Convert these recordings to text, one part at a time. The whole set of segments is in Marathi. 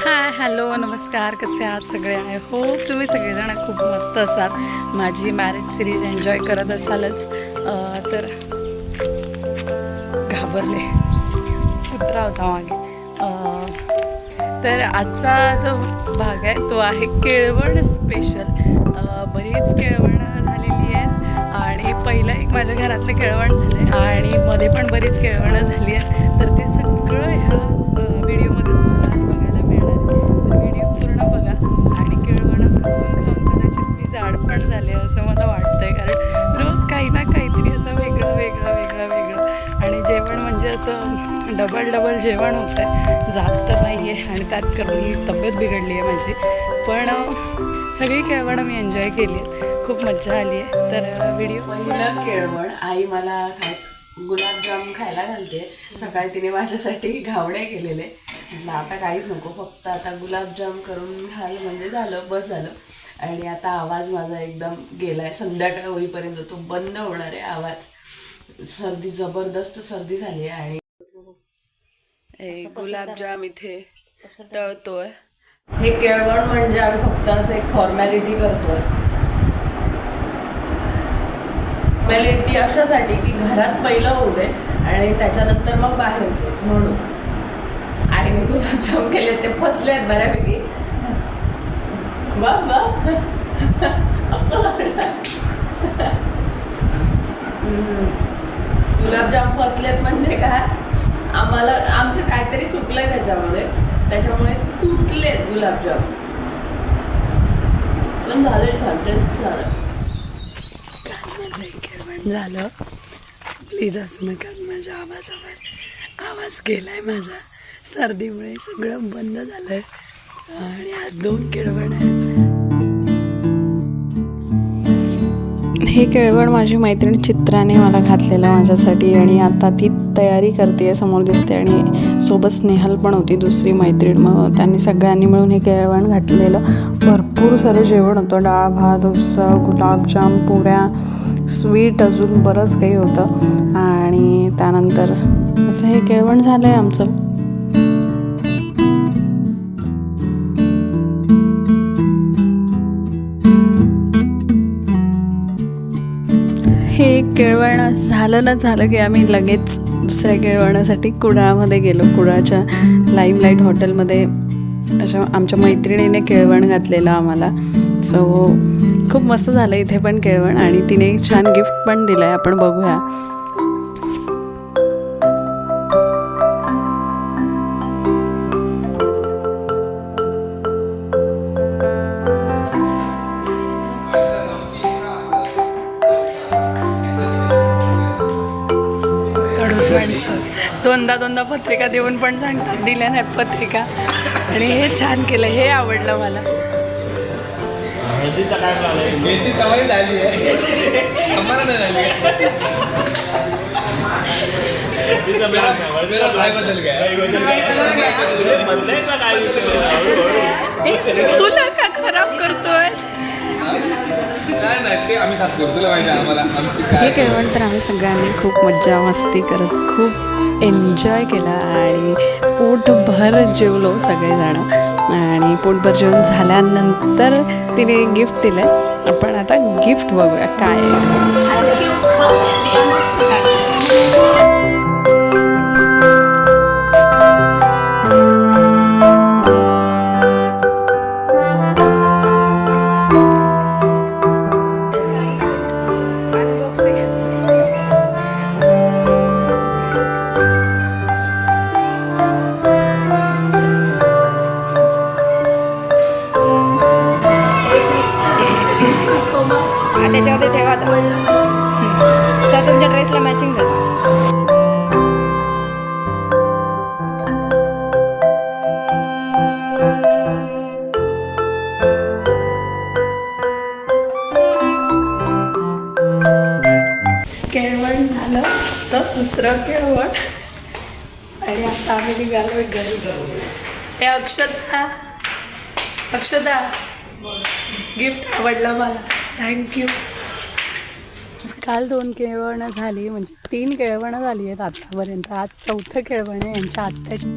हाय हॅलो नमस्कार, कसे आहात सगळे? आय होप तुम्ही सगळेजण खूप मस्त असाल, माझी मॅरेज सिरीज एन्जॉय करत असालच. तर घाबरले, कुत्रा होता मागे. तर आजचा जो भाग आहे तो आहे केळवण स्पेशल. बरीच केळवणं झालेली आहेत आणि पहिलं एक माझ्या घरातलं केळवण झालं आहे आणि मध्ये पण बरीच केळवणं झाली आहेत. तर ते सगळं ह्या व्हिडिओमध्ये तुम्हाला बघायला मिळणार आहे. तर व्हिडिओ पूर्ण बघा आणि केळवणं खाऊन खाऊन कदाचित मी जाड पण झाले असं मला वाटतं आहे, कारण रोज काही ना काहीतरी असं वेगळं वेगळं वेगळं वेगळं आणि जेवण म्हणजे असं डबल जेवण होतं आहे. जात तर नाही आहे आणि त्यात कमी तब्येत बिघडली आहे माझी, पण सगळी केळवणं मी एन्जॉय केली आहेत, खूप मजा आली आहे. तर व्हिडिओ पहिलं केळवण आई मला खास गुलाबजाम खायला घालते. सकाळी तिने माझ्यासाठी घावणे केलेले. म्हटलं आता काहीच नको, फक्त आता गुलाबजाम करून घाल म्हणजे झालं, बस झालं. आणि आता आवाज माझा एकदम गेलाय, संध्याकाळ होईपर्यंत तो बंद होणार आहे आवाज. सर्दी, जबरदस्त सर्दी झाली आहे. आणि गुलाबजाम इथे तळतोय. हे केळवण म्हणजे आम्ही फक्त असं एक फॉर्मॅलिटी करतोय. फॉर्मॅलिटी अशासाठी की घरात पहिलं होऊ दे आणि त्याच्यानंतर मग बाहेरचं, म्हणून आईने गुलाबजाम केले, ते फसले आहेत बऱ्यापैकी. गुलाबजाम फसलेत म्हणजे काय, आम्हाला आमचं काहीतरी चुकलंय त्याच्यामुळे तुटलेत गुलाबजाम. पण झाले, छान टेस्ट झालं. झालं. प्लीज असं नका, माझ्या आवाज गेलाय माझा, सर्दीमुळे सगळं बंद झालंय आणि आज 2 केळवण आहेत. हे केळवण माझी मैत्रीण चित्राने मला घातलेलं माझ्यासाठी आणि आता ती तयारी करते, समोर दिसते. आणि सोबत स्नेहल पण होती, दुसरी मैत्रीण. मग त्यांनी सगळ्यांनी मिळून हे केळवण घातलेलं. भरपूर सारं जेवण होतं, डाळ भात, उसळ, गुलाबजाम, पुऱ्या, स्वीट, अजून बरंच काही होतं. आणि त्यानंतर असं हे केळवण झालं आहे आमचं. हे केळवण झालं की आम्ही लगेच दुसऱ्या केळवणासाठी कुडाळमध्ये गेलो. कुडाळच्या लाईमलाईट हॉटेलमध्ये अशा आमच्या मैत्रिणीने केळवण घातलेलं आम्हाला. सो खूप मस्त झालं इथे पण केळवण, आणि तिने एक छान गिफ्ट पण दिलं आहे, आपण बघूया. दोनदा पत्रिका देऊन पण सांगतात दिल्या नाही पत्रिका, आणि हे छान केलं, हे आवडलं मला. सवय झाली आहे, समाधान झाली आहे. तुला का खराब करतोय? हे केळवण तर आम्ही सगळ्यांनी खूप मज्जा मस्ती करत खूप एन्जॉय केला आणि पोटभर जेवलो सगळेजण. आणि पोटभर जेवण झाल्यानंतर तिने गिफ्ट दिलं. आपण आता गिफ्ट बघूया काय आहे. त्याच्यावरती ठेवा सर, तुमच्या ड्रेसला मॅचिंग झालं. केळवण झालं दुसरं केळवण, आणि आता आम्ही निघालो घरी. हे अक्षता गिफ्ट आवडलं मला, थँक्यू. काल 2 केळवणं झाली, म्हणजे 3 केळवणं झाली आहेत आतापर्यंत. आज 4थं केळवण आहे यांच्या आत्याची.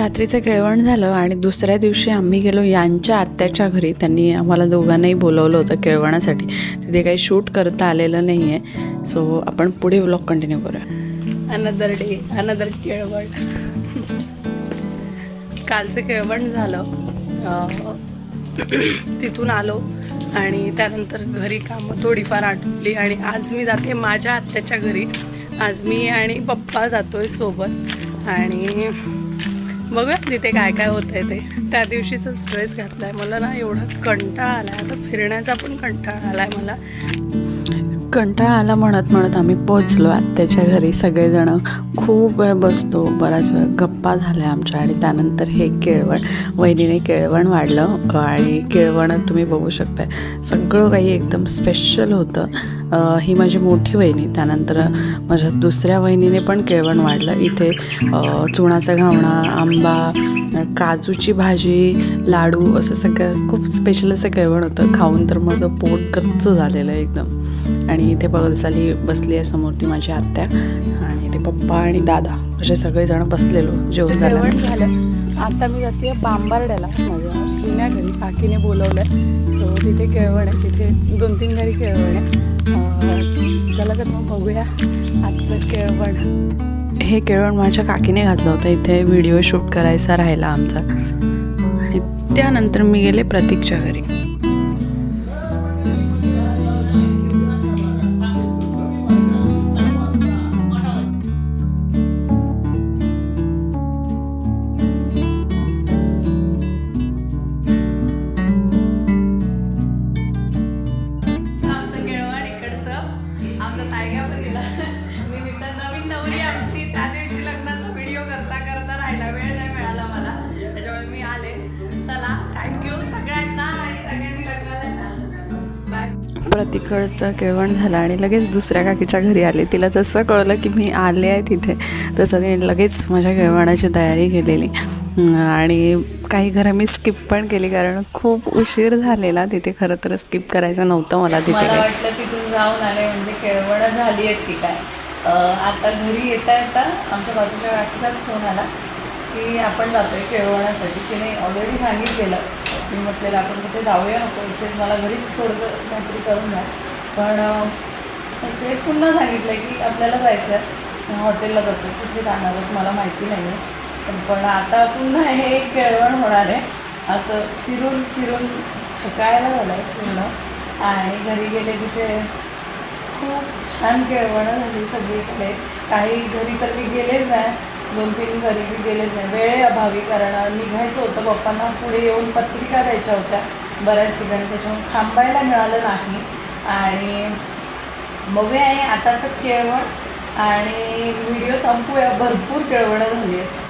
रात्रीचं केळवण झालं आणि दुसऱ्या दिवशी आम्ही गेलो यांच्या आत्याच्या घरी. त्यांनी आम्हाला दोघांनाही बोलवलं होतं केळवणासाठी. तिथे काही शूट करता आलेलं नाही आहे. सो आपण पुढे व्लॉग कंटिन्यू करूया. अनदर डे, अनदर केळवण. कालचं केळवण झालं, तिथून आलो आणि त्यानंतर घरी कामं थोडीफार आटोपली आणि आज मी जाते माझ्या आत्याच्या घरी. आज मी आणि पप्पा जातोय सोबत आणि बघूया तिथे काय काय होतं आहे ते. त्या दिवशीचाच ड्रेस घातला आहे. मला ना एवढा कंटाळा आला आहे, आता फिरण्याचा पण कंटाळा आला आहे मला. कंटाळा आला म्हणत म्हणत आम्ही पोचलो आत्याच्या घरी. सगळेजणं खूप वेळ बसतो, बराच वेळ गप्पा झाल्या आमच्या आणि त्यानंतर हे केळवण, वहिनीने केळवण वाढलं आणि केळवण तुम्ही बघू शकताय सगळं काही एकदम स्पेशल होतं. ही माझी मोठी वहिनी, त्यानंतर माझ्या दुसऱ्या वहिनीने पण केळवण वाढलं. इथे चुणाचा घावणा, आंबा, काजूची भाजी, लाडू असं सगळं खूप स्पेशल असं केळवण होतं. खाऊन तर माझं पोट गच्च झालेलं आहे एकदम. आणि इथे बघायला बसली आहे समोर ती माझी आत्या आणि इथे पप्पा आणि दादा असे सगळेजण बसलेलो जेवण झालं. आता मी जाते बांबार्ड्याला माझ्या जुन्या घरी. काकीने बोलवलं सो तिथे केळवण आहे. तिथे 2-3 घरी केळवण आहे. चला तर मग बघूया आजचं केळवण. हे केळवण माझ्या काकीने घातलं होतं. इथे व्हिडिओ शूट करायचा राहिला आमचा आणि त्यानंतर मी गेले प्रतीकच्या घरी. प्रतीकडचं केळवण झालं आणि लगेच दुसऱ्या काकीच्या घरी आले. तिला जसं कळलं की मी आले आहे तिथे तसं तिने लगेच माझ्या केळवणाची तयारी केलेली आणि काही घरं मी स्किप पण केली कारण खूप उशीर झालेला तिथे. खरं तर स्किप करायचं नव्हतं मला तिथे. मला वाटलं तिथून जाऊन आले म्हणजे केळवणं झाली आहेत की काय. आता घरी येता येता आमच्या बाजूच्या काकीचाच फोन आला की आपण जातो आहे केळवणासाठी. तिने ऑलरेडी सांगितलेलं, मी म्हटलेलं आपण कुठे जाऊया नको, इथे मला घरी थोडंसं असं काहीतरी करून द्या. पण ते पुन्हा सांगितलं की आपल्याला जायचं आहे, हॉटेलला जातो. कुठे जाणार आहोत मला माहिती नाही आहे, पण आता पुन्हा हे केळवण होणार आहे. असं फिरून फिरून थकायला झालं आहे पूर्ण. आणि घरी गेले तिथे खूप छान केळवणं झाली सगळीकडे. काही घरी तर मी गेलेच नाही, 2-3 घरी मी गेलेच नाही वेळेअभावी, कारण निघायचं होतं. पप्पांना पुढे येऊन पत्रिका द्यायच्या होत्या बऱ्याच ठिकाणी, त्याच्यामुळे थांबायला मिळालं नाही. आणि बघूया हे आताचं केळवण आणि व्हिडिओ संपूया. भरपूर केळवणं झाली आहेत.